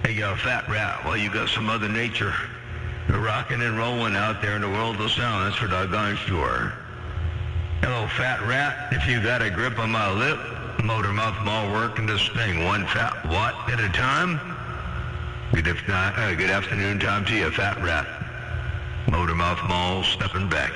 Hey, Fat Rat, well, you got some Mother Nature rocking and rolling out there in the world of sound. That's for doggone sure. Hello, Fat Rat. If you got a grip on my lip, motor mouth mall working this thing one fat watt at a time. Good afternoon time to you, Fat Rat. Motor mouth mall stepping back.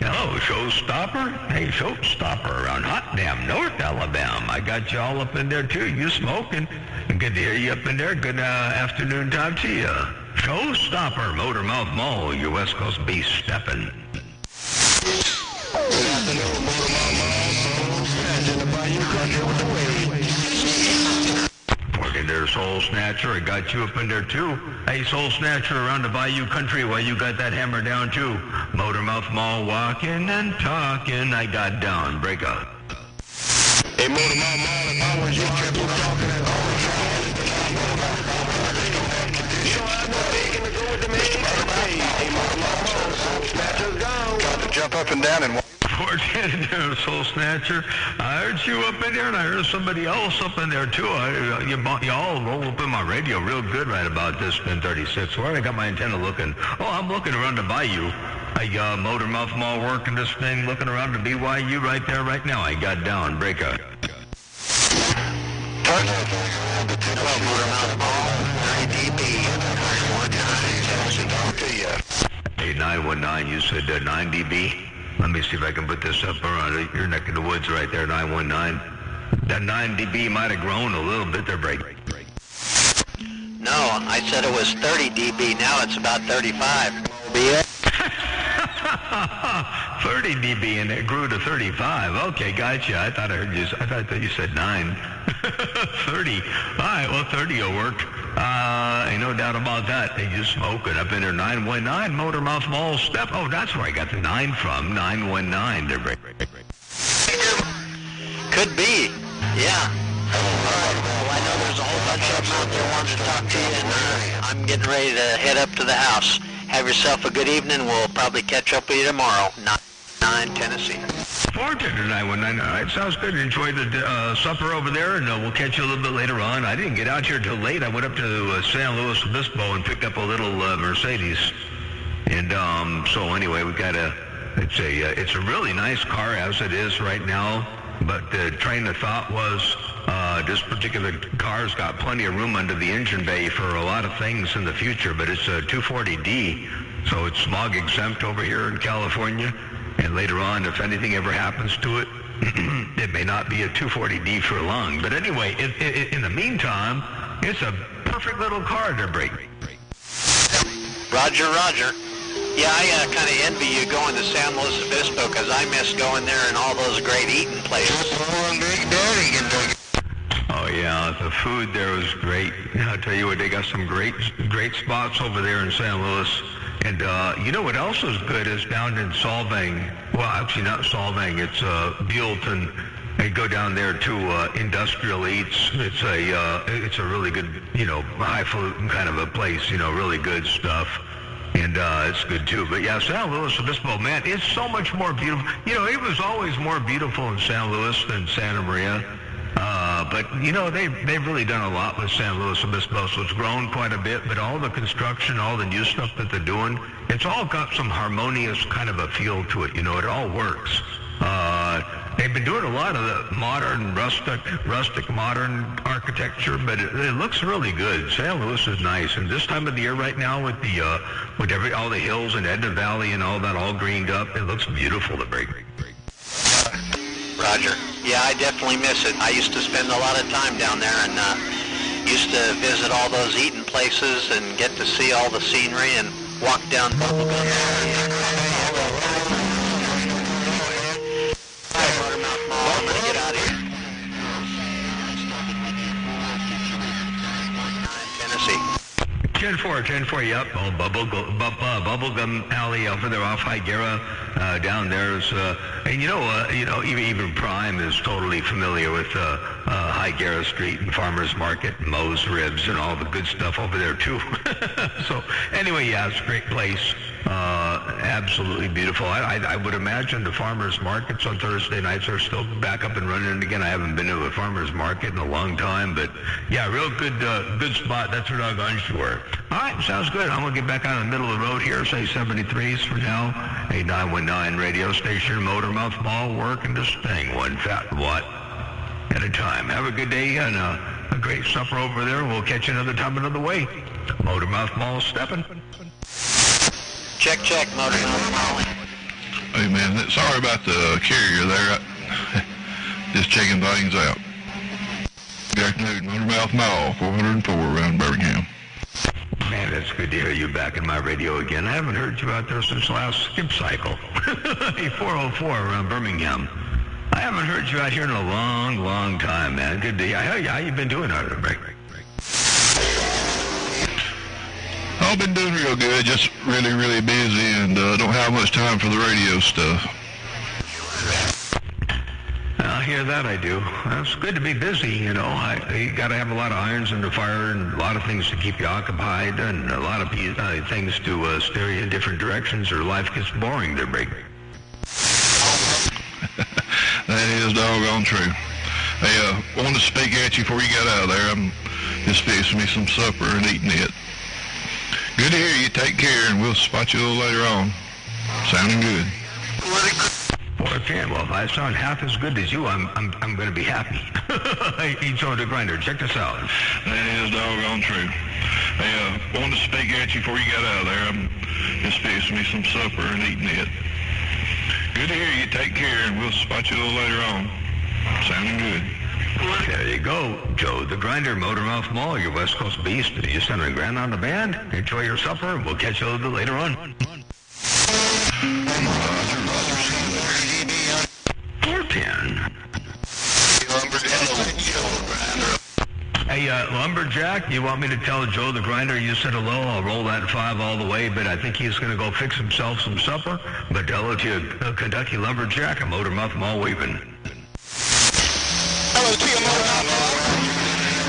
Hello, Showstopper. Hey, Showstopper around hot damn North Alabama. I got you all up in there too. You smoking? Good to hear you up in there. Good afternoon time to you. Showstopper, Motor Mouth Mall, your West Coast beast stepping. Good afternoon, Motor Mouth Mall. In the Bayou Country with the wave. Working there, Soul Snatcher. I got you up in there too. Hey, Soul Snatcher around the Bayou Country. Well, you got that hammer down too. Motor Mouth Mall walking and talking. I got down. Break up. Hey, Motor Mouth Mall, if I was you, kept on talking and always got to jump up and down and walk. Soul Snatcher. I heard you up in there, and I heard somebody else up in there too. You all roll up in my radio real good right about this 1036. Where I got my antenna looking? Oh, I'm looking around the Bayou. I Motor Mouth Mall working this thing, looking around the BYU right there right now. I got down. Break up. Hello, Motor Mouth Mall. 9dB. 919. To you. Hey, 919. You said 9 dB. Let me see if I can put this up around your neck of the woods right there, 919. That 9 dB might have grown a little bit there, Break. No, I said it was 30 dB. Now it's about 35. 30 dB and it grew to 35. Okay, gotcha. I thought you said 9. 30. All right, well, 30 will work. Ain't no doubt about that. They just smoking up in there. 919 Motor Mouth Mall step. Oh, that's where I got the 9 from. 919. They're Break. Could be. Yeah. Well, I know there's a whole bunch of them out there wanting to talk to you, and I'm getting ready to head up to the house. Have yourself a good evening. We'll probably catch up with you tomorrow. 9 Tennessee. 410 919. All right, sounds good. Enjoy the supper over there, and we'll catch you a little bit later on. I didn't get out here till late. I went up to San Luis Obispo and picked up a little Mercedes. And so anyway, we got it's a really nice car as it is right now. But the train of thought was this particular car's got plenty of room under the engine bay for a lot of things in the future. But it's a 240D, so it's smog exempt over here in California. And later on, if anything ever happens to it, it may not be a 240D for long. But anyway, in the meantime, it's a perfect little car to Break. Roger, Roger. Yeah, I kind of envy you going to San Luis Obispo because I miss going there and all those great eating places. Oh yeah, the food there was great. I'll tell you what, they got some great spots over there in San Luis. And you know what else is good is down in Solvang. Well, actually not Solvang. It's Buellton. They go down there to Industrial Eats. It's a really good, highfalutin kind of a place. Really good stuff. And it's good too. But yeah, San Luis Obispo, man, it's so much more beautiful. It was always more beautiful in San Luis than Santa Maria. But they've really done a lot with San Luis Obispo, so it's grown quite a bit. But all the construction, all the new stuff that they're doing, it's all got some harmonious kind of a feel to it. It all works. They've been doing a lot of the modern, rustic modern architecture, but it looks really good. San Luis is nice, and this time of the year right now with all the hills in Edna Valley and all that all greened up, it looks beautiful to Break. Roger. Yeah, I definitely miss it. I used to spend a lot of time down there and used to visit all those eating places and get to see all the scenery and walk down Bubblegum Alley. Motormouth Mall, I'm going to get out of here. Tennessee. 10-4, yep. Oh, Bubblegum Alley over there off Higuera, down there is, and even Prime is totally familiar with Higuera Street and Farmers Market, and Moe's Ribs, and all the good stuff over there too. So anyway, yeah, it's a great place. Absolutely beautiful. I would imagine the farmers markets on Thursday nights are still back up and running again. I haven't been to a farmers market in a long time, but yeah, real good spot. That's what I'm sure. All right, sounds good. I'm gonna get back on the middle of the road here. Say 73s for now. A 919 radio station, Motormouth Mall, working this thing one fat watt at a time. Have a good day and a great supper over there. We'll catch you another time another way. Motormouth Mall stepping. Check, Motormouth Mall. Hey, man, sorry about the carrier there. Just checking things out. Good afternoon, Motormouth Mall, 404 around Birmingham. Man, that's good to hear you back in my radio again. I haven't heard you out there since last skip cycle. Hey, 404 around Birmingham. I haven't heard you out here in a long, long time, man. Good to hear. How you been doing out of the break? I've been doing real good, just really, really busy, and don't have much time for the radio stuff. I hear that, I do. It's good to be busy, you know. You got to have a lot of irons in the fire and a lot of things to keep you occupied and a lot of things to steer you in different directions or life gets boring to break. That is doggone true. Hey, wanted to speak at you before you got out of there. I'm just fixing me some supper and eating it. Good to hear you. Take care, and we'll spot you a little later on. Sounding good. 410. Well, if I sound half as good as you, I'm going to be happy. Hey, Joe the Grinder, check this out. That is doggone true. Hey, wanted to speak at you before you got out of there. I'm just fixing me some supper and eating it. Good to hear you. Take care, and we'll spot you a little later on. Sounding good. There you go, Joe the Grinder, Motormouth Mall, your West Coast beast. You send a grand on the band. Enjoy your supper. We'll catch you a little bit later on. Roger, see you later. 410. Hey, Lumberjack, you want me to tell Joe the Grinder you said hello? I'll roll that 5 all the way, but I think he's going to go fix himself some supper. But hello to you, Kentucky Lumberjack, a Motormouth Mall waving. Hello to you, Motormouth Mall.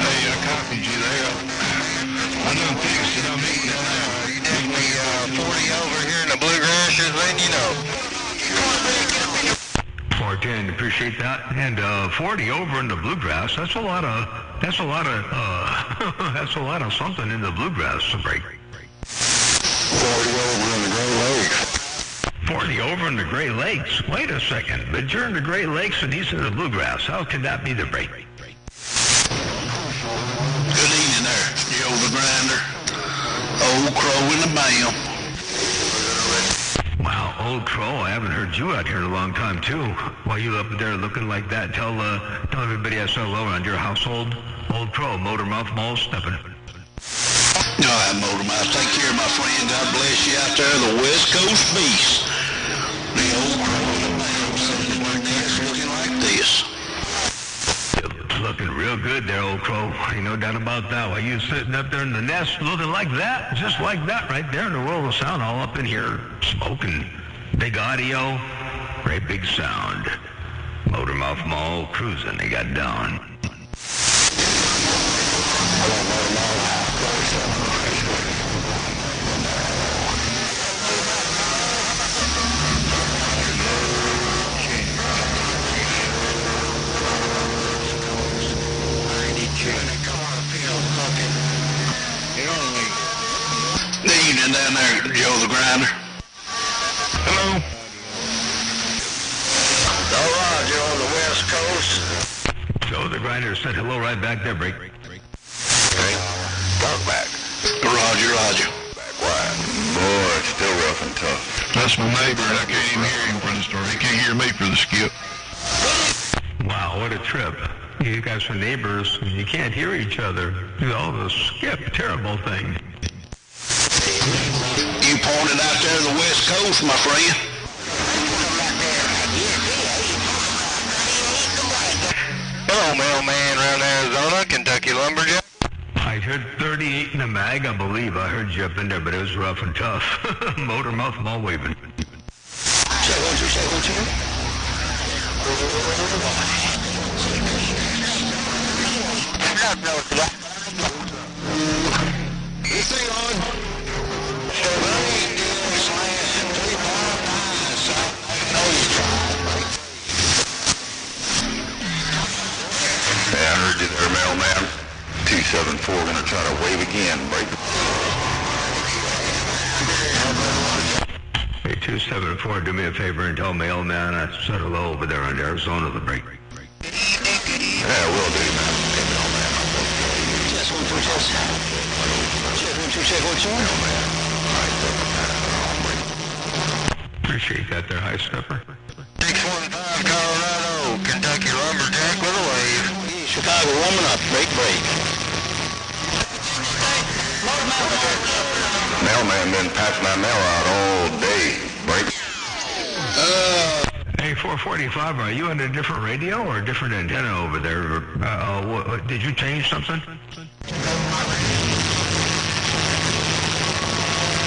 Hey, I copied you there. I done fixed it. I'm eating it now. You did me 40 over here in the bluegrasses, then you know. Come on, man, get up in your... 410, appreciate that. And 40 over in the bluegrass. That's a lot of that's a lot of something in the bluegrass to break. 40 over in the Great Lakes. 40 over in the Great Lakes. Wait a second. But you're in the Great Lakes and he's in the bluegrass. How can that be the break? Good evening there, Joe the Grinder. Old Crow in the bam. Wow, Old Crow, I haven't heard you out here in a long time, too. While you up there looking like that, tell everybody I said hello around your household. Old Crow, Motormouth Mall stepping. All right, Motormouth, take care, my friend. God bless you out there, the West Coast Beast. The Old Crow in the bam sitting there next looking like this. Looking real good there, Old Crow. Ain't no doubt about that. While you sitting up there in the nest looking like that, just like that right there in the world of sound, all up in here smoking. Big audio, great big sound. Motormouth Mall cruising, they got down. Good evening down there, Joe the Grinder. Hello. All right, Joe on the West Coast. Joe the Grinder said hello right back there, break. Okay. Talk back. Roger. Back wide. Boy, it's still rough and tough. That's my neighbor, and I can't even hear him for the story. He can't hear me for the skip. Wow, what a trip. You guys are neighbors, and you can't hear each other. Oh, the skip, terrible thing. You pointed out there the West Coast, my friend. Hello, mailman around Arizona, Kentucky Lumberjack. Hi, I heard 38 in the mag, I believe. I heard you up in there, but it was rough and tough. Motor mouth mall waving. Check 1 2, check 1 2. This thing on. Yeah, I heard you there, mailman. 274, gonna try to wave again. Break. Hey, 274, do me a favor and tell mailman I said hello over there in Arizona the break. Yeah, will do, man. Hey, mailman. Check 1 2, check. Check 1 2, check 1 2. Appreciate that there, high stepper. 615 Colorado, Kentucky Lumberjack with a wave. Chicago warming up, break. Mailman been passing that mail out all day. Break. Hey, 445, are you on a different radio or a different antenna over there? Did you change something?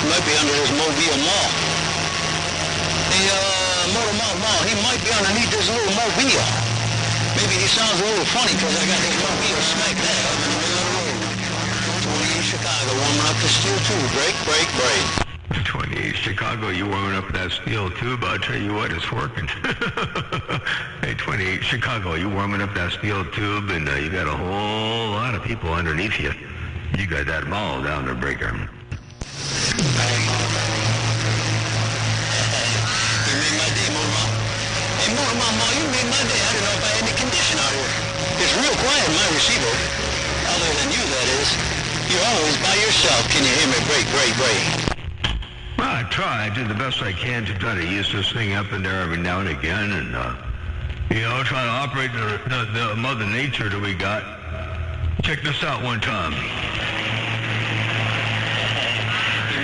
Might be under this Mobile Mall. The Motor Mall, he might be underneath this little Mobile. Maybe he sounds a little funny because I got his Mobile smack dab in the middle of the road. 28 Chicago, warming up the steel tube. Break. 28 Chicago, you warming up that steel tube? I'll tell you what, it's working. Hey, 28 Chicago, you warming up that steel tube, and you got a whole lot of people underneath you. You got that mall down there, breaker. You made my day, Motor Mall. Hey, Motor Mall, you made my day. I don't know if I had any condition out here. It's real quiet in my receiver. Other than you, that is. You're always by yourself. Can you hear me? Break. Well, I try. I do the best I can to try to use this thing up in there every now and again, and try to operate the Mother Nature that we got. Check this out one time. You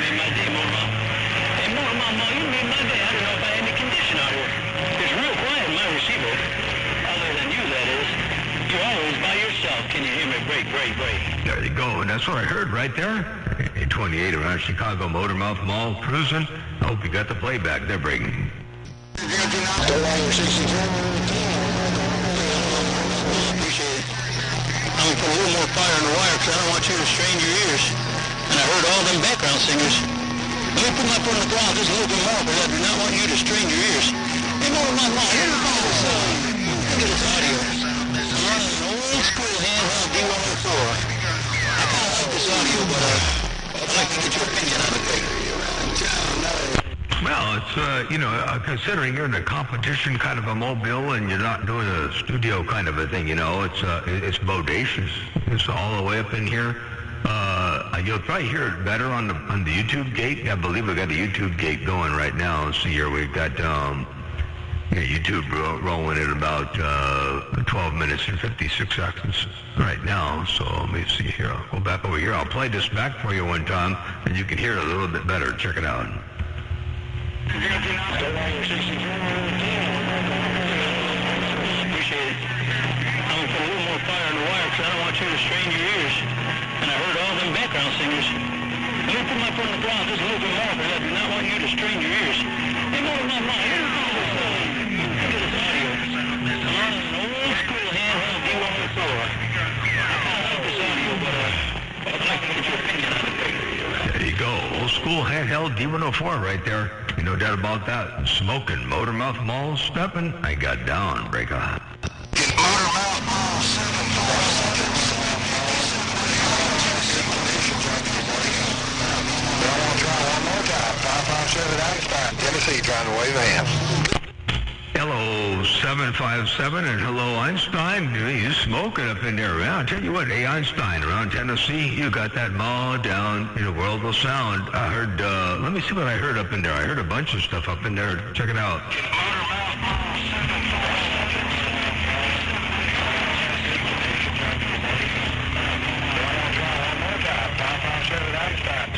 made my day, Motor Mall. Hey, Motor Mall, you made my day. I don't know if I had any condition out here. It's real quiet in my receiver. Other than you, that is. You're always by yourself. Can you hear me? Break. There you go, and that's what I heard right there. 28 around Chicago Motor Mouth Mall cruising. I hope you got the playback. They're breaking. Appreciate it. I'm going to put a little more fire in the wire because I don't want you to strain your ears. And I heard all them background singers. Let me put my foot on the ground just a little bit more because I do not want you to strain your ears. Hey, Motor Mouth Mall, look at this audio. I'm running an old school handheld D104. I kind of like this audio, but I'd like to get your opinion on it. Well, it's, considering you're in a competition kind of a mobile and you're not doing a studio kind of a thing, it's bodacious. It's all the way up in here. You'll probably hear it better on the YouTube gate. I believe we've got a YouTube gate going right now. Let's see here. We've got YouTube rolling at about 12 minutes and 56 seconds right now. So let me see here. I'll go back over here. I'll play this back for you one time, and you can hear it a little bit better. Check it out. Appreciate it. I'm going to put a little more fire in the wire because I don't want you to strain your ears. And I heard all them background singers. Let me put my foot on the ground just a little bit more because I do not want you to strain your ears. Hey, Motor Mall, look at this audio. I'm running an old school handheld D104. I kind of like this audio, but I'd like to get your opinion on it. There you go. Old school handheld D104 right there. No doubt about that. Smoking Motor Mouth Mall stepping. I got down. Break on. Motor Mouth Mall 557 Einstein, Tennessee, trying to wave hands. Hello, 757, and hello, Einstein. You smoking up in there. Well, I'll tell you what, hey, Einstein, around Tennessee, you got that mall down in a world of sound. I heard, let me see what I heard up in there. I heard a bunch of stuff up in there. Check it out.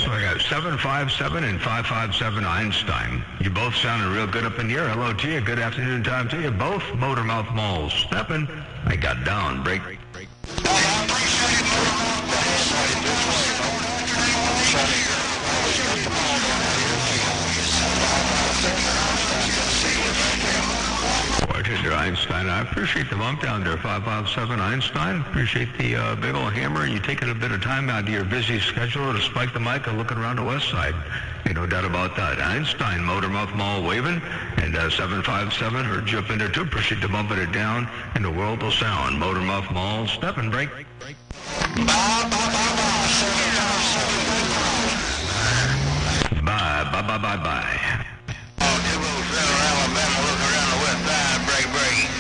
So I got 757 and 557 Einstein. You both sounding real good up in here. Hello to you. Good afternoon time to you. Both Motor Mouth Malls stepping. I got down. Break. I appreciate it, Motor Mouth. I appreciate the bump down there, 557 Einstein. Appreciate the big old hammer. You taking a bit of time out of your busy schedule to spike the mic and looking around the west side. Ain't no doubt about that. Einstein, Motormouth Mall waving, and 757 heard you up in there too. Appreciate the bumping it down, and the world will sound. Motormouth Mall, step and break. Bye, bye, bye, bye. 757. Bye, bye, bye, bye, bye. Alabama, looking around the west side, break, break.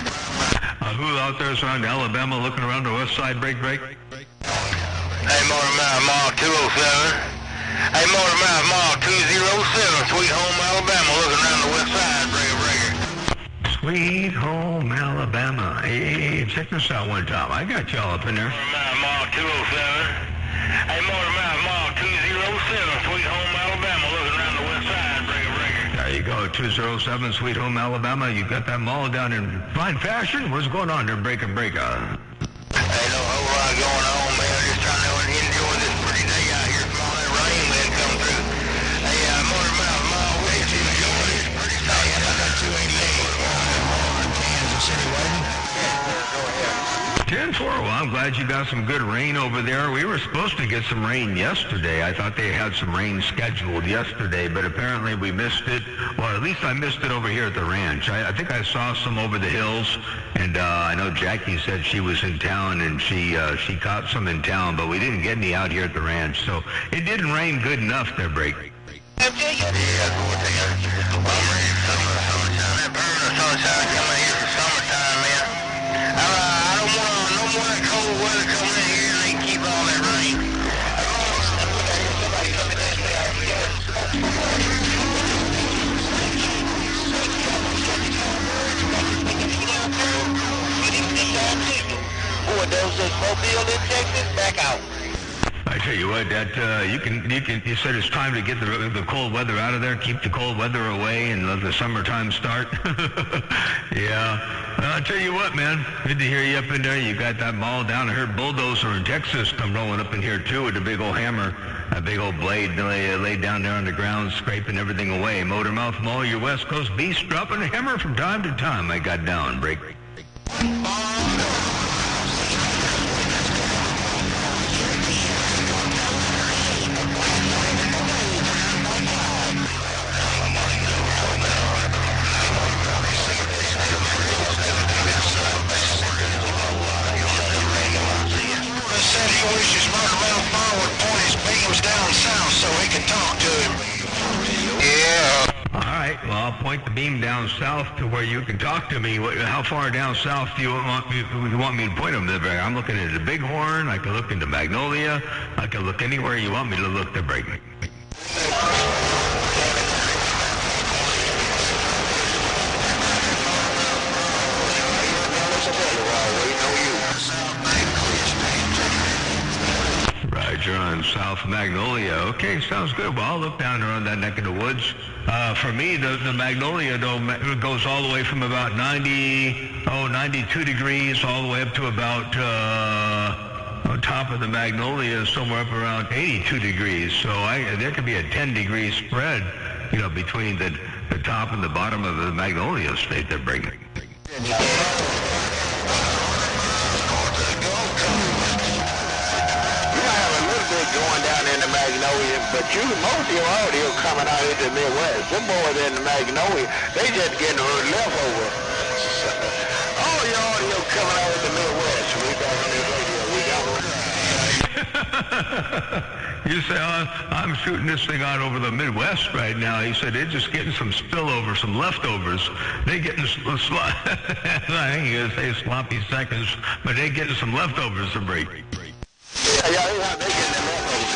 Who out there is around Alabama looking around the west side, break, break? Hey, Motormouth Mall 207. Hey, Motormouth Mall 207, Sweet Home, Alabama, looking around the west side, breaker, breaker. Sweet Home, Alabama. Hey, check this out one time. I got y'all up in there. Motormouth Mall 207. Hey, Motormouth Mall 207, Sweet Home, Alabama, looking around the west side, breaker, breaker. There you go, 207 Sweet Home, Alabama. You got that mall down in fine fashion. What's going on there, breaker, breaker? Hey, no whole lot going on, man. Just trying to enjoy this pretty day out here from all that rain that come through. Hey, Motormouth Mall, we just enjoy this pretty day. I got 288 Kansas City waiting. Go ahead. 10-4. Well, I'm glad you got some good rain over there. We were supposed to get some rain yesterday. I thought they had some rain scheduled yesterday, but apparently we missed it. Well, at least I missed it over here at the ranch. I think I saw some over the hills, and I know Jackie said she was in town, and she caught some in town, but we didn't get any out here at the ranch. So it didn't rain good enough there, Break. Yeah, summertime. That permanent sunshine coming here for summertime, man. I don't want no more that cold weather coming in here and they keep all that rain. Boy, those just Mobile in Texas, back out. I tell you what, that you said it's time to get the cold weather out of there, keep the cold weather away, and let the summertime start. Yeah. I tell you what, man, good to hear you up in there. You got that mall down. I heard Bulldozer in Texas come rolling up in here too with a big old hammer, a big old blade laid down there on the ground, scraping everything away. Motormouth Mall, your West Coast beast, dropping a hammer from time to time. I got down, Break. Wishes Motormouth Mall would point his beams down south so he could talk to him. Yeah. All right. Well, I'll point the beam down south to where you can talk to me. How far down south do you want me to point them? I'm looking at the Bighorn. I can look into Magnolia. I can look anywhere you want me to look to Break. Roger, on South Magnolia. Okay, sounds good. Well, I'll look down there on that neck of the woods. For me, the Magnolia, though, goes all the way from about 92 degrees all the way up to about on top of the Magnolia is somewhere up around 82 degrees. So there could be a 10-degree spread, between the top and the bottom of the Magnolia state they're bringing. Going down in the Magnolia, but most of your audio coming out into the Midwest. Them boys in the Magnolia, they just getting leftover. All your audio coming out of the Midwest. We back on the radio. We got You say, I'm shooting this thing out over the Midwest right now. He said, they're just getting some spillover, some leftovers. They're getting, I ain't going to say sloppy seconds, but they're getting some leftovers to break. Yeah, they getting them leftovers.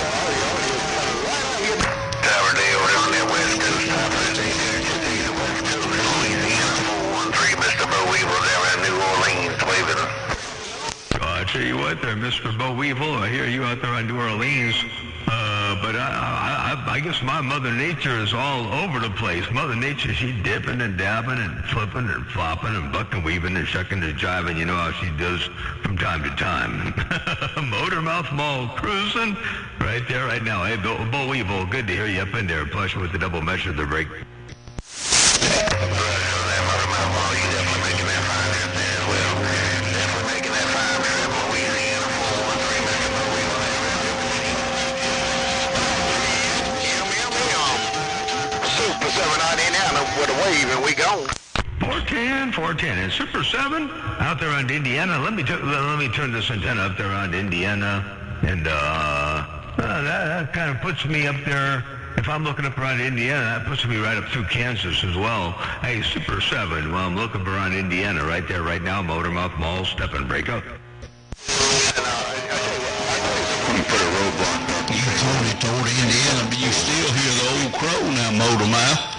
Taverdale down there west coast. Taverdale, west coast. Louisiana 413, Mr. Bo Weevil down in New Orleans, waving. I tell you what there, Mr. Bo Weevil, I hear you out there on New Orleans. But I guess my Mother Nature is all over the place. Mother Nature, she dipping and dabbing and flipping and flopping and bucking, weaving and shucking and jiving. You know how she does from time to time. Motormouth Mall cruising right there right now. Hey, Bo Weevil, good to hear you up in there. Plush with the double measure of the break. with a wave and we gone. 410, and Super 7 out there on Indiana. Let me turn this antenna up there on Indiana, and that kind of puts me up there. If I'm looking up around Indiana, that puts me right up through Kansas as well. Hey, Super 7, well, I'm looking around Indiana right there right now. Motormouth Mall, step and break up. Put a roadblock up. You toward Indiana, but you still hear the old crow now, Motormouth.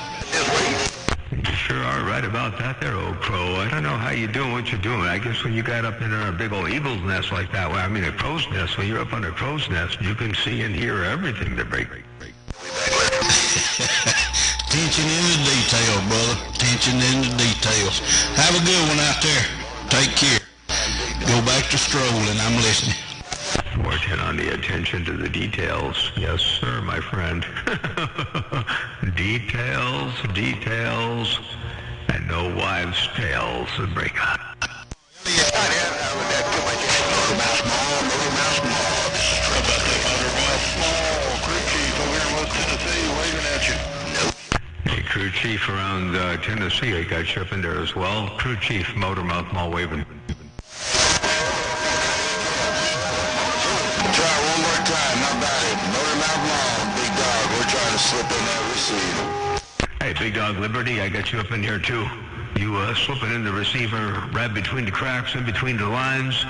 You sure are right about that there, old crow. I don't know how you doing what you're doing. I guess when you got up in a big old eagle's nest like that, well, I mean a crow's nest, when you're up on a crow's nest, you can see and hear everything that break. Attention in the details, brother. Attention in the details. Have a good one out there. Take care. Go back to strolling. I'm listening. 410 on the attention to the details. Yes, sir, my friend. Details, and no wives' tales to break up. Hey, Crew Chief around Tennessee, I got you up in there as well. Crew Chief, Motormouth Mall waving. Try one more time. How about it? Motormouth Mall, Big Dog. We're trying to slip in that receiver. Hey, Big Dog Liberty, I got you up in here too. You slipping in the receiver right between the cracks, in between the lines,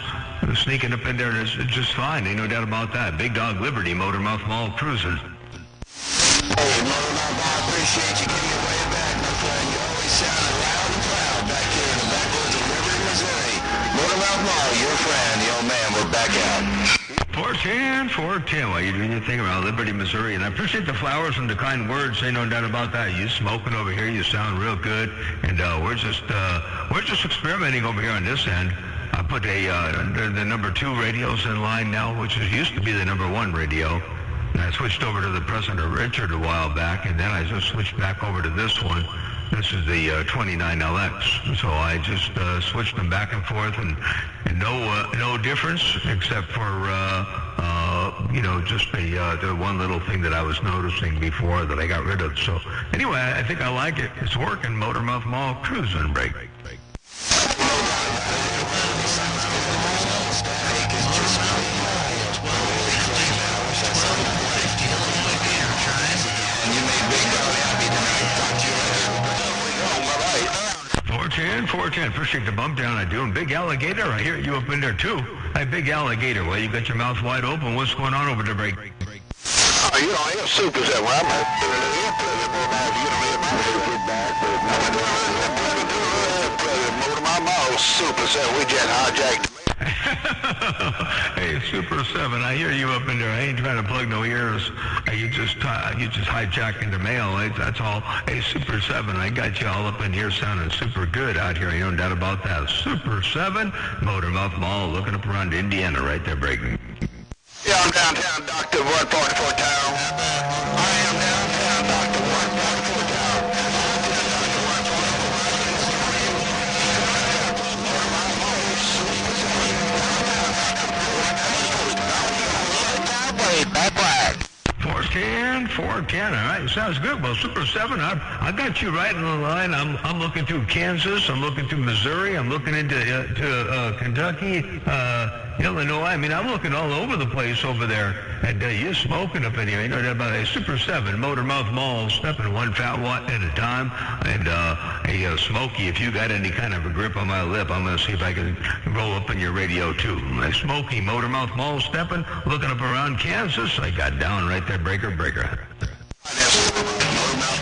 sneaking up in there, it's just fine. Ain't no doubt about that. Big Dog Liberty, Motormouth Mall cruising. Hey, Motormouth Mall, I appreciate you giving your way back, my friend. You always sounded loud and proud back here in the backwoods of Liberty, Missouri. Motormouth Mall, your friend, the old man, we're back out. 410, while you're doing your thing around Liberty, Missouri, and I appreciate the flowers and the kind words, ain't no doubt about that. You smoking over here, you sound real good, and we're just experimenting over here on this end. I put the number 2 radios in line now, which used to be the number 1 radio. And I switched over to the President Richard a while back, and then I just switched back over to this one. This is the 29LX. So I just switched them back and forth, and no difference except for just the one little thing that I was noticing before that I got rid of. So anyway, I think I like it. It's working. Motormouth Mall cruising break. Bye-bye. 410, appreciate the bump down I do. And Big Alligator, I hear you up in there too. Hey, Big Alligator, well, you got your mouth wide open. What's going on over there, break? Oh, I got super set. Well, I'm Motormouth Mall, super set. We just hijacked. Hey, Super 7, I hear you up in there. I ain't trying to plug no ears. You just hijacking the mail. That's all. Hey, Super 7, I got you all up in here sounding super good out here. You no doubt about that. Super 7, Motormouth Mall, looking up around Indiana right there, breaking. Yeah, I'm downtown, Dr. 144 Town. I am downtown, Dr. 144 Town. Back. 410, all right, sounds good. Well, Super 7, I got you right in the line. I'm looking through Kansas, I'm looking through Missouri, I'm looking into Kentucky, Illinois. I mean, I'm looking all over the place over there. And you're smoking up in here. You know that about a Super 7, Motormouth Mall, stepping one fat watt at a time. And hey, Smokey, if you got any kind of a grip on my lip, I'm going to see if I can roll up in your radio too. Smokey, Motormouth Mall, stepping, looking up around Kansas. I got down right there, breaker. Motormouth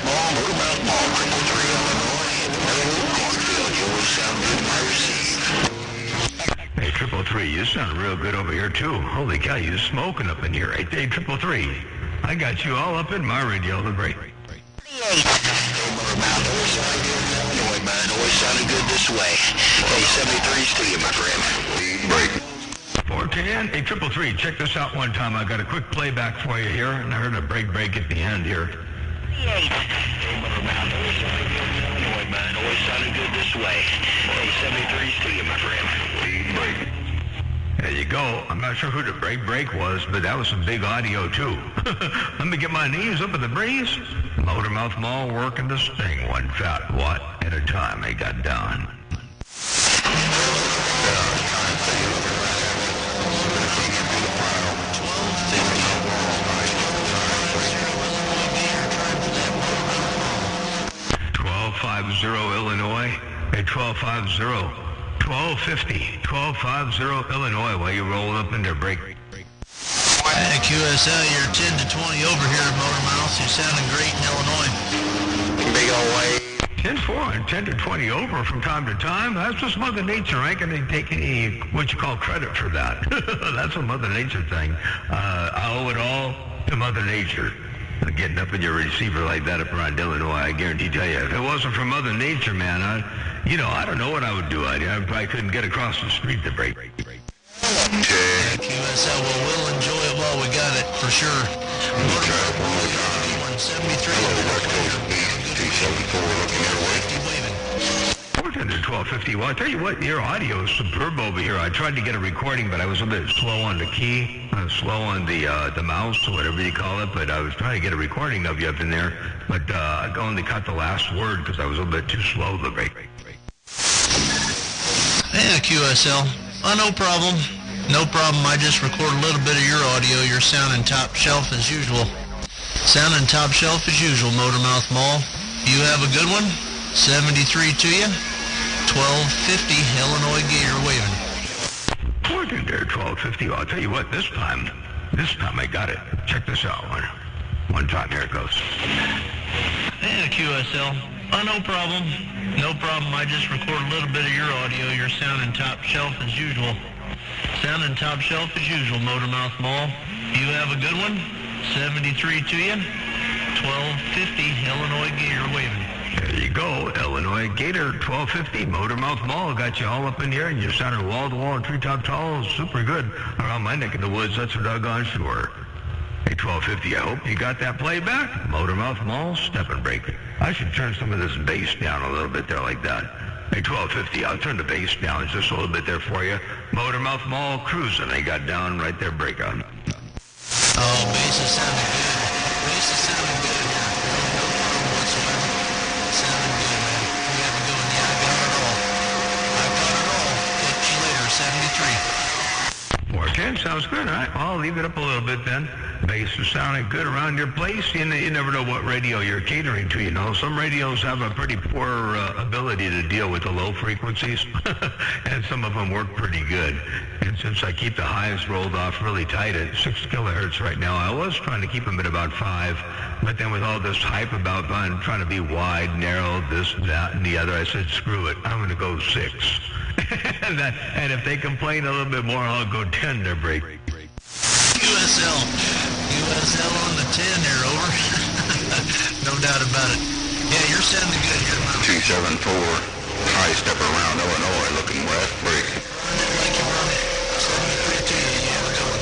Mall, 93 Illinois, in the middle of the cornfield. You always sound good in my receiver. Hey, 333, you sound real good over here too. Holy cow, you smoking up in here. Hey, 333, I got you all up in my radio. The break. Hey, Motormouth, always sounded good in Illinois, man. Always sounded good this way. Hey, 73's to you, my friend. Break. 410, hey, 333, check this out one time. I got a quick playback for you here, and I heard a break at the end here. Hey, Motormouth, always sounded good in Illinois, man. Always sounded good this way. Hey, 73's to you, my friend. Break. There you go. I'm not sure who the break was, but that was some big audio, too. Let me get my knees up in the breeze. Motormouth Mall working this thing one fat watt at a time. They got down. Illinois at 1250. 1250 Illinois while you roll up in their break. Hey, QSL, you're 10 to 20 over here at Motormouth. You're sounding great in Illinois. Big old wave. 10-4 and 10 to 20 over from time to time. That's just Mother Nature. I ain't going to take any what you call credit for that. That's a Mother Nature thing. I owe it all to Mother Nature. Getting up in your receiver like that up around Illinois, I guarantee tell you, if it wasn't for Mother Nature, man, I don't know what I would do. I probably couldn't get across the street to break. Yeah, QSL, well, we'll enjoy it while we got it, for sure. Motormouth 173. West Coast Beast, 274, looking your way. 410 to 1250. Well, I tell you what, your audio is superb over here. I tried to get a recording, but I was a bit slow on the key, slow on the mouse, or whatever you call it, but I was trying to get a recording of you up in there, but I only caught the last word because I was a little bit too slow to break. Yeah, QSL. No problem. No problem. I just record a little bit of your audio. You're sounding top shelf as usual. Sounding top shelf as usual, Motormouth Mall. You have a good one. 73 to you. 1250 Illinois Gator waving. 410 there, 1250. Well, I'll tell you what, this time I got it. Check this out. One time, here it goes. Yeah, QSL. No problem. No problem. I just record a little bit of your audio. You're sounding top shelf as usual. Sounding top shelf as usual, Motormouth Mall. You have a good one. 73 to you. 1250 Illinois Gator waving. There you go, Illinois Gator 1250 Motormouth Mall. Got you all up in here, and you're sounding wall-to-wall and treetop tall. Super good around my neck of the woods. That's for doggone sure. Hey, 1250, I hope you got that playback. Motormouth Mall, step and break. I should turn some of this bass down a little bit there like that. Hey, 1250, I'll turn the bass down just a little bit there for you. Motormouth Mall cruising. They got down right there, breakout. Oh, bass is sounding good. Bass is sounding good here. No problem whatsoever. Sounding good, man. You have a good one. Yeah, I got it all. I got it all. Catch you later, 73. 410 sounds good, all right? Well, I'll leave it up a little bit then. Bass is sounding good around your place. You never know what radio you're catering to, you know. Some radios have a pretty poor ability to deal with the low frequencies, and some of them work pretty good. And since I keep the highs rolled off really tight at 6 kilohertz right now, I was trying to keep them at about 5, but then with all this hype about trying to be wide, narrow, this, that, and the other, I said, screw it, I'm going to go 6. And if they complain a little bit more, I'll go 10 to break. QSL on the 10 there, over. No doubt about it. Yeah, you're sounding good here, man. 274, high step around Illinois, looking west, break. Like you run it. 73 to you, yeah, we're going.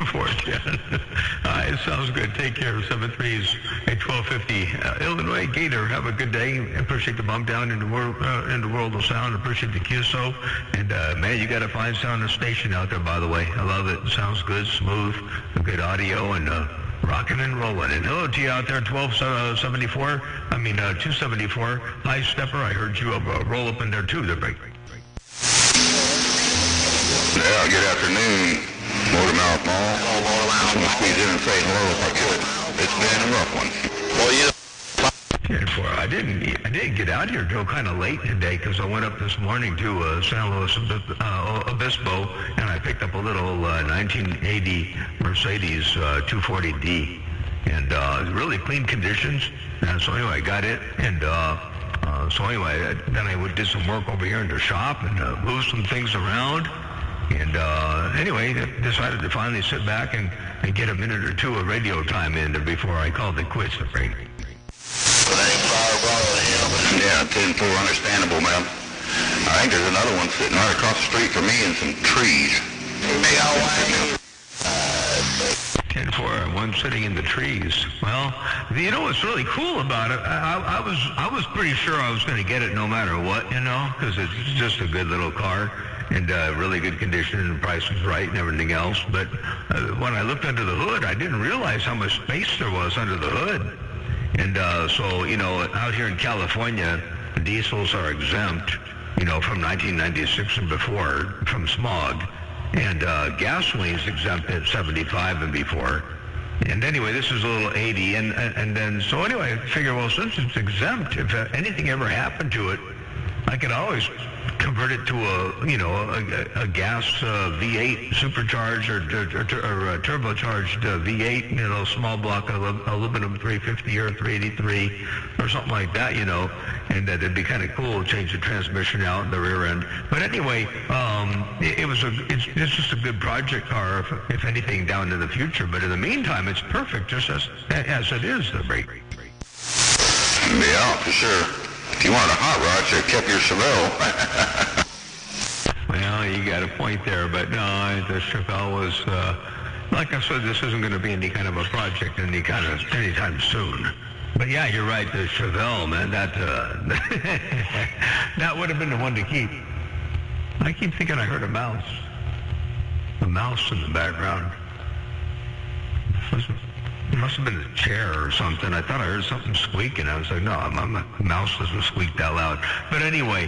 410. All right, sounds good. Take care. 73's at 1250. Illinois Gator, have a good day. Appreciate the bump down in the world of sound. Appreciate the QSO. And, man, you got a fine sounding station out there, by the way. I love it. Sounds good, smooth, good audio, and rocking and rolling. And hello to you out there, 274. High stepper, I heard you roll up in there, too. Yeah, good afternoon. Motormouth Mall. I just want to squeeze in and say hello if I could. It's been a rough one. Well, you 10-4. I didn't get out here till kind of late today because I went up this morning to San Luis Obispo, and I picked up a little 1980 Mercedes 240D, and really clean conditions. And so anyway, I got it, and so anyway, then I did some work over here in the shop and moved some things around. And anyway, decided to finally sit back and get a minute or two of radio time in before I called it quits. Yeah, 10-4, understandable, man. I think there's another one sitting right across the street from me in some trees. 10-4, one sitting in the trees. Well, you know what's really cool about it? I was pretty sure I was going to get it no matter what, you know, because it's just a good little car. and really good condition, and the price was right and everything else. But when I looked under the hood, I didn't realize how much space there was under the hood. And so, you know, out here in California, diesels are exempt, you know, from 1996 and before, from smog. And gasoline's exempt at 75 and before. And anyway, this is a little 80. And then, so anyway, I figure, well, since it's exempt, if anything ever happened to it, I could always convert it to a gas V8 supercharged or turbocharged V8, you know, small block aluminum 350 or 383 or something like that, you know, and that'd be kind of cool to change the transmission out in the rear end. But anyway, it's just a good project car if anything down in the future. But in the meantime, it's perfect just as it is. The brake. Yeah, for sure. If you wanted a hot rod, you should have kept your Chevelle. Well, you got a point there, but no, the Chevelle was, like I said, this isn't going to be any kind of a project anytime soon. But yeah, you're right, the Chevelle, man, that would have been the one to keep. I keep thinking I heard a mouse in the background. It must have been a chair or something. I thought I heard something squeaking. I was like, no, my mouse doesn't squeak that loud. But anyway,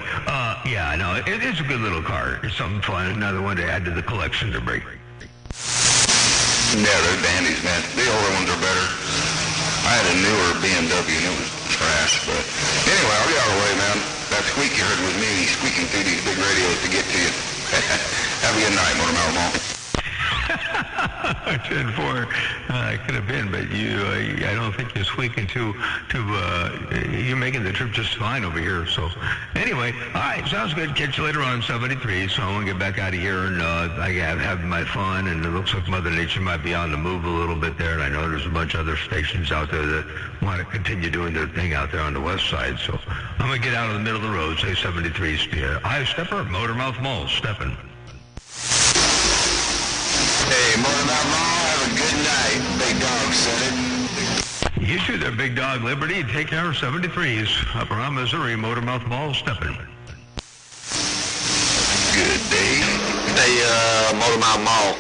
yeah, no, it is a good little car. It's something fun. Another one to add to the collection to break. Yeah, they're dandies, man. The older ones are better. I had a newer BMW and it was trash. But anyway, I'll get out of the way, man. That squeak you heard was me squeaking through these big radios to get to you. Have a good night, Motormouth Mall. 10-4, could have been, but I don't think you're squeaking you're making the trip just fine over here. So anyway, all right, sounds good. Catch you later on 73. So I want to get back out of here, and I have my fun, and it looks like Mother Nature might be on the move a little bit there, and I know there's a bunch of other stations out there that want to continue doing their thing out there on the west side. So I'm going to get out of the middle of the road, say 73. Hi, Stepper, Motormouth Mall, stepping. Hey, Motormouth Mall, have a good night. Big Dog said it. You too there, Big Dog Liberty. Take care of 73s up around Missouri, Motormouth Mall, stepping. Good day. Hey, Motormouth Mall.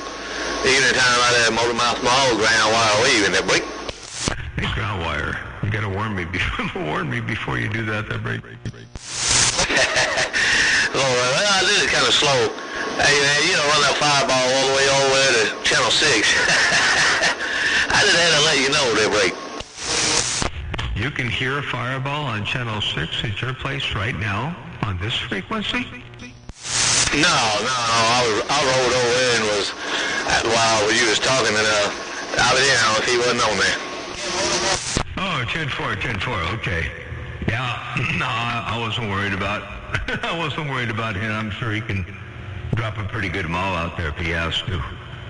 Evening time right there at Motormouth Mall, ground wire leaving that break. Hey, ground wire. You gotta warn me before you do that break. Well, I did it kind of slow. Hey, man, you don't run that fireball all the way to Channel 6. I just had to let you know that break. You can hear Fireball on Channel 6 at your place right now on this frequency? No. I rolled over there and was, while you was talking, and I was in if he wasn't on there. Oh, 10-4, okay. Yeah, no, I wasn't worried about him. I'm sure he can drop a pretty good mall out there if he has to.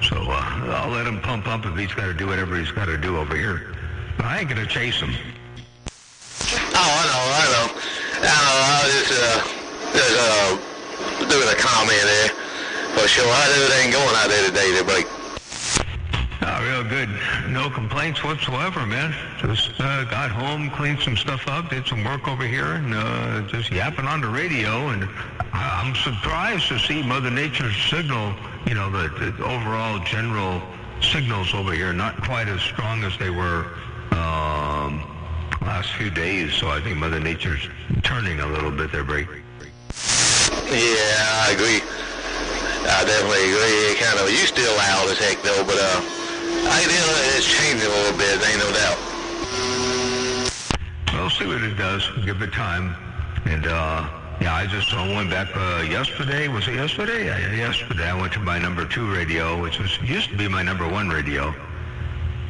So I'll let him pump up if he's got to do whatever he's got to do over here. But I ain't going to chase him. Oh, I know. I was just doing a comment there. For sure, how's everything going out there today, everybody? Oh, real good. No complaints whatsoever, man. Just got home, cleaned some stuff up, did some work over here, and just yapping on the radio. And I'm surprised to see Mother Nature's signal, you know, the overall general signals over here, not quite as strong as they were last few days. So I think Mother Nature's turning a little bit there, Break. Yeah, I agree. I definitely agree. It kind of, you still loud as heck though, but it's changing a little bit, ain't no doubt. We'll see what it does. Give it time. And yeah, I just went back yesterday. Was it yesterday? Yeah, yesterday I went to my number 2 radio, which used to be my number 1 radio.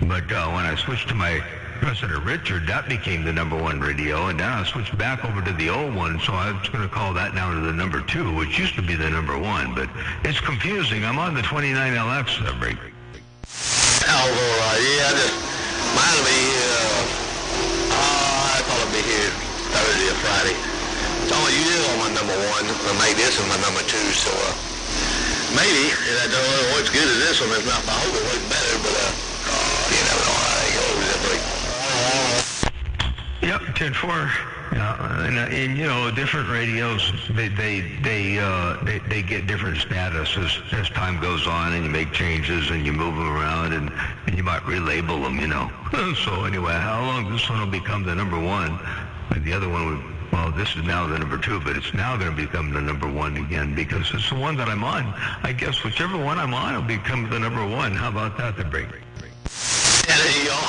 But when I switched to my President Richard, that became the number 1 radio, and now I switched back over to the old one, so I was going to call that now to the number 2, which used to be the number 1, but it's confusing. I'm on the 29LX break. Oh, yeah, mine will be I'll probably be here Thursday or Friday. So you is on my number 1, I made this one my number 2, so maybe, and I don't know what's good as this one, if not, I hope it works better, but you never know how it goes, that break. Yep, 10-4. Yeah, and you know, different radios, they get different status as time goes on, and you make changes and you move them around, and you might relabel them, you know. So anyway, how long this one will become the number one, and the other one would, well, this is now the number two, but it's now going to become the number one again because it's the one that I'm on. I guess whichever one I'm on will become the number one. How about that, the break? Yeah, there you go.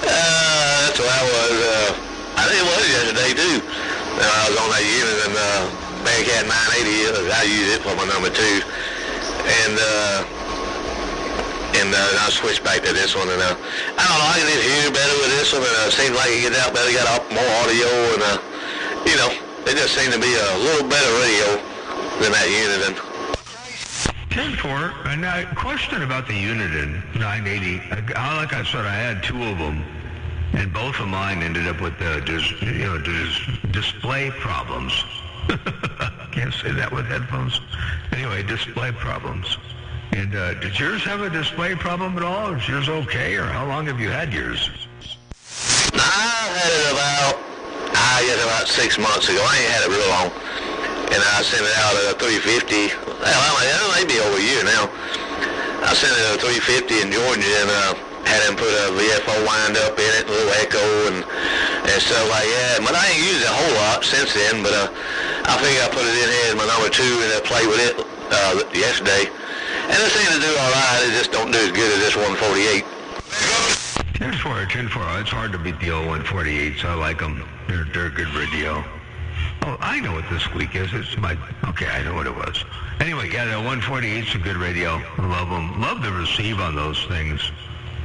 That's what I was. I think it was yesterday too. I was on that unit and Bearcat 980. I use it for my number two, and I switched back to this one. And I don't know, I can just hear better with this one, and it seems like it gets out better. Got more audio, and you know, it just seemed to be a little better radio than that unit. And 10-4, and a question about the Uniden 980. Like I said, I had two of them, and both of mine ended up with display problems. Can't say that with headphones. Anyway, display problems. And did yours have a display problem at all? Is yours okay, or how long have you had yours? I had it about 6 months ago. I ain't had it real long. And I sent it out at a 350. Well, it may be over a year now. I sent it at a 350 in Georgia and had him put a VFO wind up in it, a little echo and stuff like that. But I ain't used it a whole lot since then. But I figured I put it in here as my number two and I played with it yesterday. And it seemed to do all right. It just don't do as good as this 148. 10-4. It's hard to beat the old 148s. I like them. They're a good radio. Oh, I know what this squeak is. Okay, I know what it was. Anyway, yeah, the 148's a good radio. I love them. Love the receive on those things.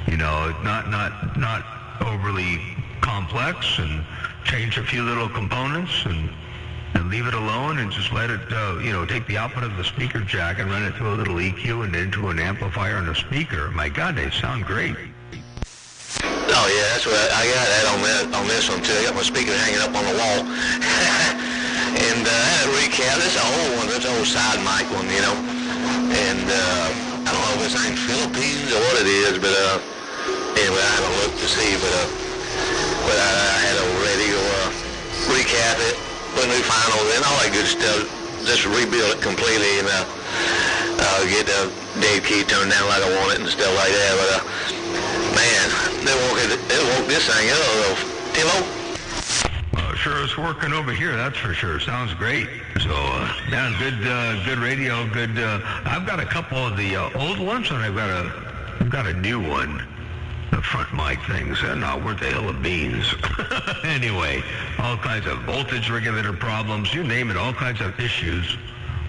You know, not overly complex, and change a few little components and leave it alone and just let it, take the output of the speaker jack and run it through a little EQ and into an amplifier and a speaker. My God, they sound great. Oh yeah, that's what I got that on this one too. I got my speaker hanging up on the wall, and I had a recap. This is an old one. This old side mic one, you know. And I don't know if it's in Philippines or what it is, but anyway, I haven't looked to see. But I had a radio recap it, put new finals in, all that good stuff. Just rebuild it completely and get the dead key turned down like I want it and stuff like that. But man, they woke this thing up, Timo. Sure, it's working over here. That's for sure. Sounds great. So, man, good radio. Good. I've got a couple of the old ones, and I've got a new one. The front mic things, they're not worth a hill of beans. Anyway, all kinds of voltage regulator problems. You name it. All kinds of issues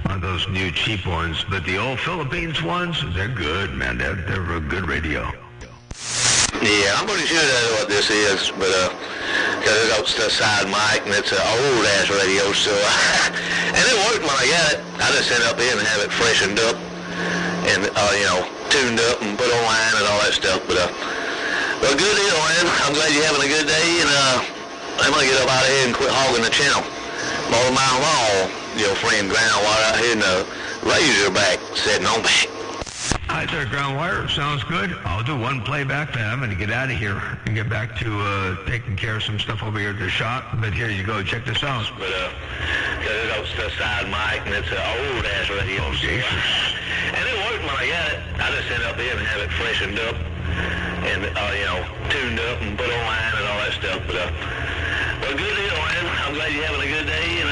on those new cheap ones. But the old Philippines ones, they're good, man. They're a good radio. Yeah, I'm pretty sure that's what this is, but because it's a side mic and it's an old ass radio, so and it worked when I got it. I just sent it up in and have it freshened up and tuned up and put online and all that stuff. But good deal, man. I'm glad you're having a good day, and I'm gonna get up out of here and quit hogging the channel. More mile long, your friend Groundwire out here in the Razorback sitting on back. Hi there, Groundwire. Sounds good. I'll do one playback, then I'm going to get out of here and get back to taking care of some stuff over here at the shop. But here you go. Check this out. But it's a side mic and it's an old ass radio. Oh, Jesus. And it worked when I got it. I just sent it up in and have it freshened up and tuned up and put online and all that stuff. But good deal, man. I'm glad you're having a good day, and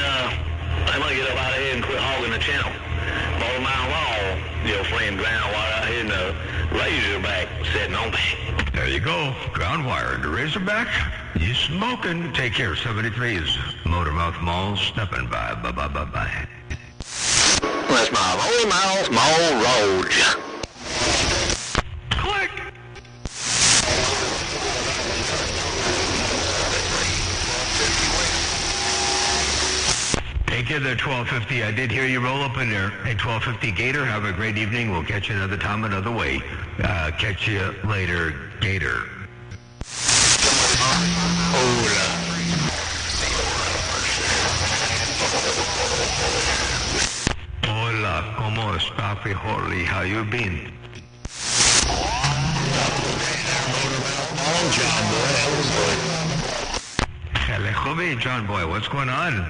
I'm gonna get up out of here and quit hogging the channel. More mile long, your friend Groundwire out here in the Razorback sitting on back. There you go. Groundwire, the Razorback. You smoking. Take care. 73 is Motormouth Mall stepping by. Bye. That's my Motormouth Mall Road. Click. Take care there, 1250. I did hear you roll up in there. Hey, 1250 Gator, have a great evening. We'll catch you another time, another way. Catch you later, Gator. Hola, ¿cómo está, Frijoli? How you been? Long job, boy. That was good. Kobe, John Boy, what's going on?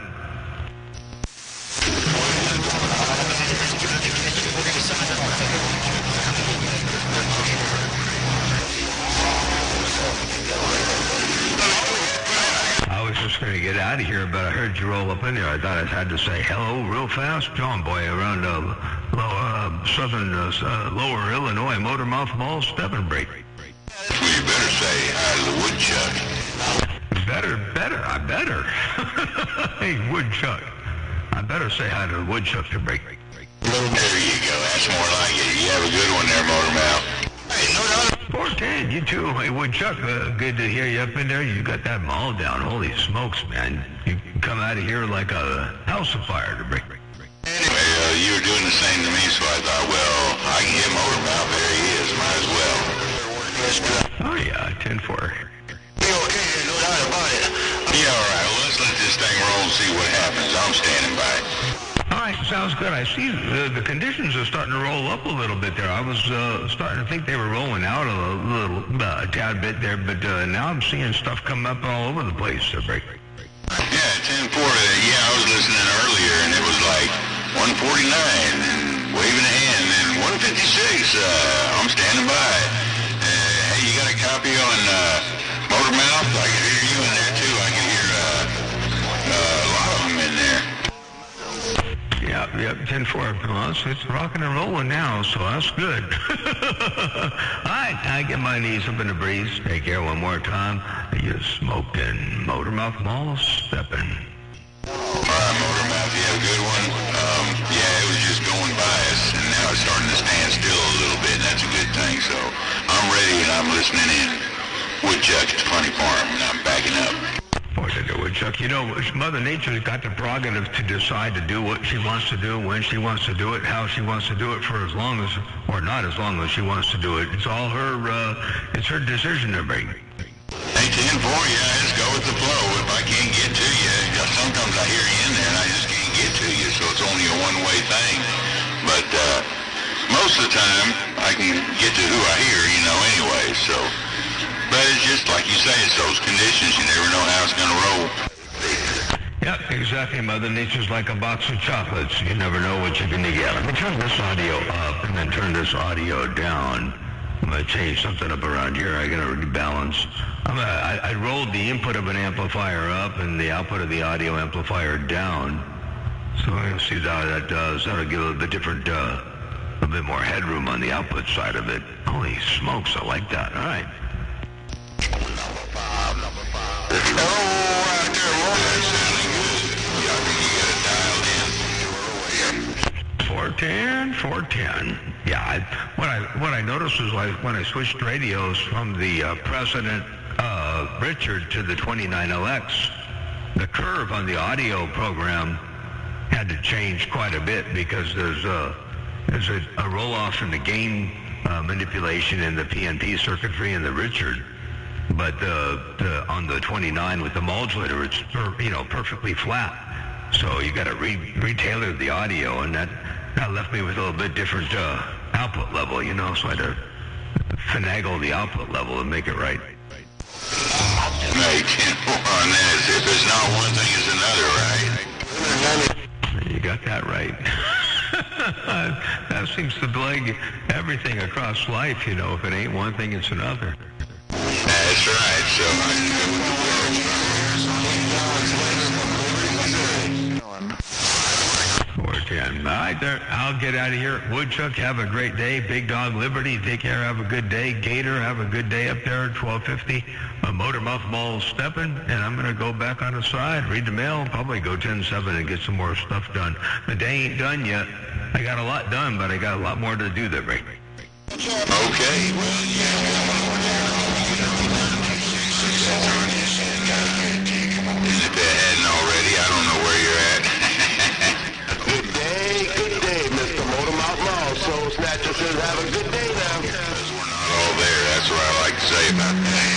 I was just going to get out of here, but I heard you roll up in there. I thought I had to say hello real fast. John Boy around lower Illinois, Motormouth Mall, Stepping Break. Well, you better say hi to the woodchuck. Better. I better. Hey, woodchuck. I better say hi to the woodchuck to break. There you go. That's more like it. You have a good one there, Motormouth. Hey, no doubt. 410, you too. Hey, woodchuck, good to hear you up in there. You got that mall down. Holy smokes, man. You can come out of here like a house of fire to break. Anyway, you were doing the same to me, so I thought, well, I can get Motormouth. There he is. Might as well. Oh, yeah, 10-4. Be okay, no doubt about it. Yeah, all right. Well, let's let this thing roll and see what happens. I'm standing by. All right, sounds good. I see the conditions are starting to roll up a little bit there. I was starting to think they were rolling out a little tad bit there, but now I'm seeing stuff come up all over the place. Break. Yeah, 10-4. Yeah, I was listening earlier, and it was like 149 and waving a hand, and 156. I'm standing by. Hey, you got a copy on Motormouth? I can hear you in there too. I can hear a lot of them in there. Yep, 10-4. Well, it's rocking and rolling now, so that's good. All right, I get my knees up in the breeze. Take care one more time. You smoking Motormouth Mall Stepping. All right, Motormouth, you have a good one. Yeah, it was just going by us, and now it's starting to stand still a little bit, and that's a good thing. So I'm ready, and I'm listening in. Woodchuck at the Funny Farm, and I'm backing up. Woodchuck, you know, Mother Nature's got the prerogative to decide to do what she wants to do, when she wants to do it, how she wants to do it, for as long as, or not as long as she wants to do it. It's all her, it's her decision to make. Hey, 10-4, yeah, just go with the flow. If I can't get to you, sometimes I hear you in there and I just can't get to you, so it's only a one-way thing. But most of the time, I can get to who I hear, anyway, so. But it's just like you say, it's those conditions. You never know how it's going to roll. Yep, exactly. Mother Nature's like a box of chocolates. You never know what you're going to get. Let me turn this audio up and then turn this audio down. I'm going to change something up around here. I'm going to rebalance. I rolled the input of an amplifier up and the output of the audio amplifier down. So I'm going to see how that does. That'll give a little bit different, a bit more headroom on the output side of it. Holy smokes, I like that. All right. Hello, out there, That's sounding good. Yeah, I think you got it dialed in. 410. Yeah, what I noticed was when I switched radios from the President Richard to the 29LX, the curve on the audio program had to change quite a bit because there's a roll-off in the gain manipulation in the PNP circuitry in the Richard. But on the 29 with the modulator, it's perfectly flat. So you got to retailor the audio, and that left me with a little bit different output level, So I had to finagle the output level and make it right. Hey, 10-4 on this. If it's not one thing, it's another, right? You got that right. That seems to plague everything across life, If it ain't one thing, it's another. That's right. So I can go with the All right, there. I'll get out of here. Woodchuck, have a great day. Big Dog Liberty, take care. Have a good day. Gator, have a good day up there at 1250. Motormouth Mall Stepping, and I'm going to go back on the side, read the mail, probably go 10-7 and get some more stuff done. The day ain't done yet. I got a lot done, but I got a lot more to do there, Rick. Okay. Well, Is it they hadn't already? I don't know where you're at. Good day, Mr. Motormouth Mall. Soul Snatcher says have a good day now. Because we're not all there. That's what I like to say about that.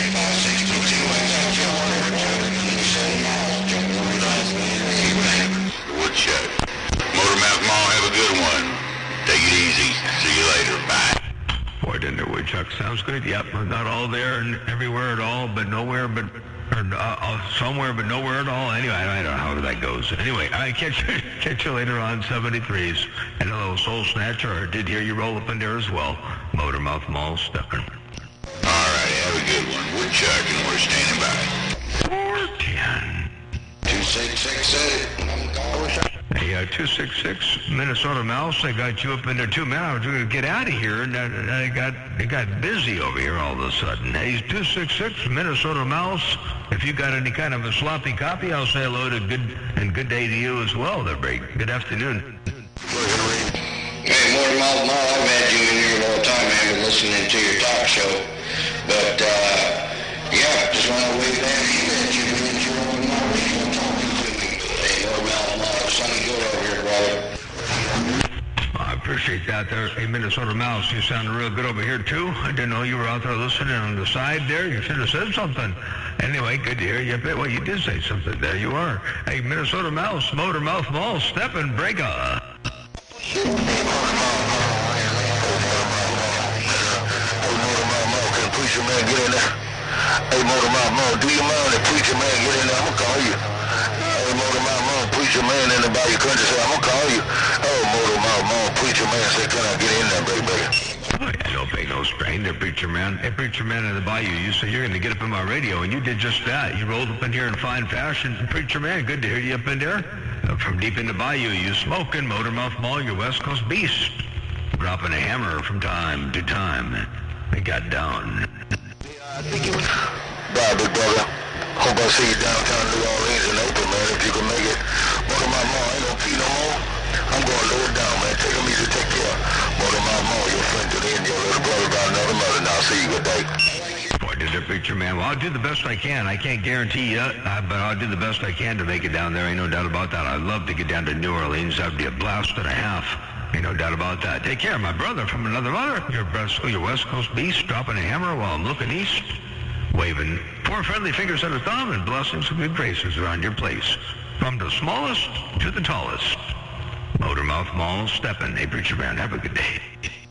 Woodchuck. Motormouth Mall, have a good one. Take it easy. See you later. Bye. Boy, didn't the Woodchuck sounds good. Yep, not all there and everywhere at all, but nowhere but somewhere but nowhere at all. Anyway, I don't know how that goes. Anyway, I catch you later on 73s. And a little Soul Snatcher. I did hear you roll up in there as well. Motormouth Mall Steppin'. All right, have a good one. Woodchuck, and we're standing by. 410. 266 said it. Hey, 266 Minnesota Mouse. I got you up in there too, man. I was going to get out of here, and it got busy over here all of a sudden. Hey, 266 Minnesota Mouse. If you got any kind of a sloppy copy, I'll say hello to good day to you as well. There, Brady. Good afternoon. Hey, Motormouth Mall, I've had you in here all the time, man. Been listening to your talk show. But, yeah, just want to wave down to you that you've been enjoying my radio talking to me. Hey, Motormouth Mall, sunny good over here, brother. I appreciate that there. Hey, Minnesota Mouse, you sounded real good over here, too. I didn't know you were out there listening on the side there. You should have said something. Anyway, good to hear you. Well, you did say something. There you are. Hey, Minnesota Mouse, Motormouth Mall, Steppin' Breaker. Hey, Motormouth Mall, can the preacher man get in there? Hey, Motormouth Mall, do you mind if preacher man get in there? I'm going to call you. Hey, Motormouth Mall, preacher man in the Bayou Country say, I'm going to call you. Oh, Motormouth Mall, preacher man say, can I get in there, baby? Oh, yeah, don't pay no strain there, preacher man. Hey, preacher man in the Bayou, you say you're going to get up in my radio, and you did just that. You rolled up in here in fine fashion. Preacher man, good to hear you up in there. From deep in the Bayou, you smoking, Motormouth Mall, your West Coast beast. Dropping a hammer from time to time. It got down. Bye, big brother. Hope I see you downtown New Orleans in April, man, if you can make it. Motormouth Mall ain't gonna pee no more. I'm gonna lower it down, man. Take them easy, take care. Motormouth Mall, your friend to the end, your little brother by another mother. Now, see you, good day. Boy, did the preacher man. Well, I'll do the best I can. I can't guarantee you, but I'll do the best I can to make it down there. Ain't no doubt about that. I'd love to get down to New Orleans. That'd be a blast and a half. Ain't no doubt about that. Take care, my brother from another mother. Your West Coast beast, dropping a hammer while I'm looking east. Waving 4 friendly fingers at a thumb and blessings and good graces around your place. From the smallest to the tallest. Motormouth Mall Steppin'. Hey, preacher man, have a good day.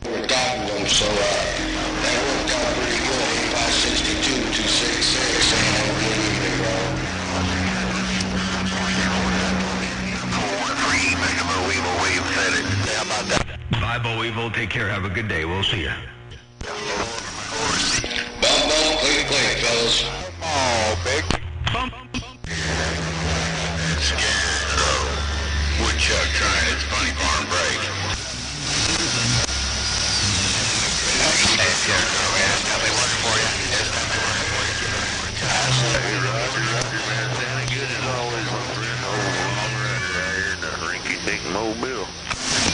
We're adopting them, so that worked out pretty good. 8562 266, and have a good evening, bro. 413, make a little evil wave, said it. How about that? Bye, Bo Evil. Take care. Have a good day. We'll see you. Bump, bump, click, click, fellas. Oh, big. Bump. Scarecrow. Woodchuck trying its funny farm break. Hey, Scarecrow, man. How they working for you? Hey, Roger, man. Santa good as always. I'm running out here in the rinky-dink mobile.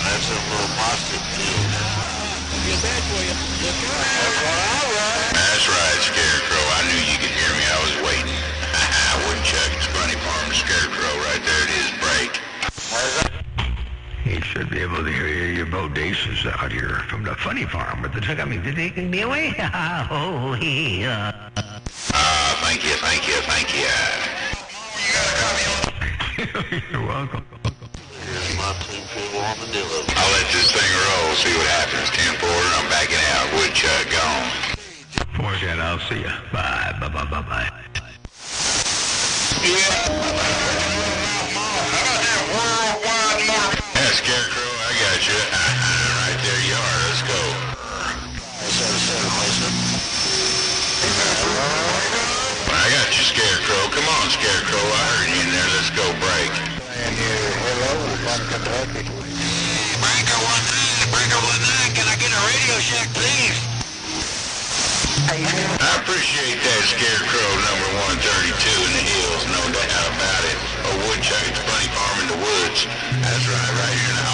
That's a little pasta deal. Feel bad for you. That's right, Scarecrow. I knew you could hear me. I was waiting. Woodchuck's funny farm Scarecrow. Right there it is. Break. He should be able to hear your bodacious out here from the funny farm with the truck. I mean, did he be away? Oh, he, Thank you. You're welcome. I'll let this thing roll, see what happens. 10-4, I'm backing out. Woodchuck gone. 410, I'll see you. Bye. Bye. Yeah, Scarecrow, I got you. Right there you are. Let's go. I got you, Scarecrow. Come on, Scarecrow. I heard you in there. Let's go break. Breaker 19, can I get a Radio Shack, please? I appreciate that, Scarecrow, number 132 in the hills, no doubt about it. A Woodchuck's funny farm in the woods. That's right here in the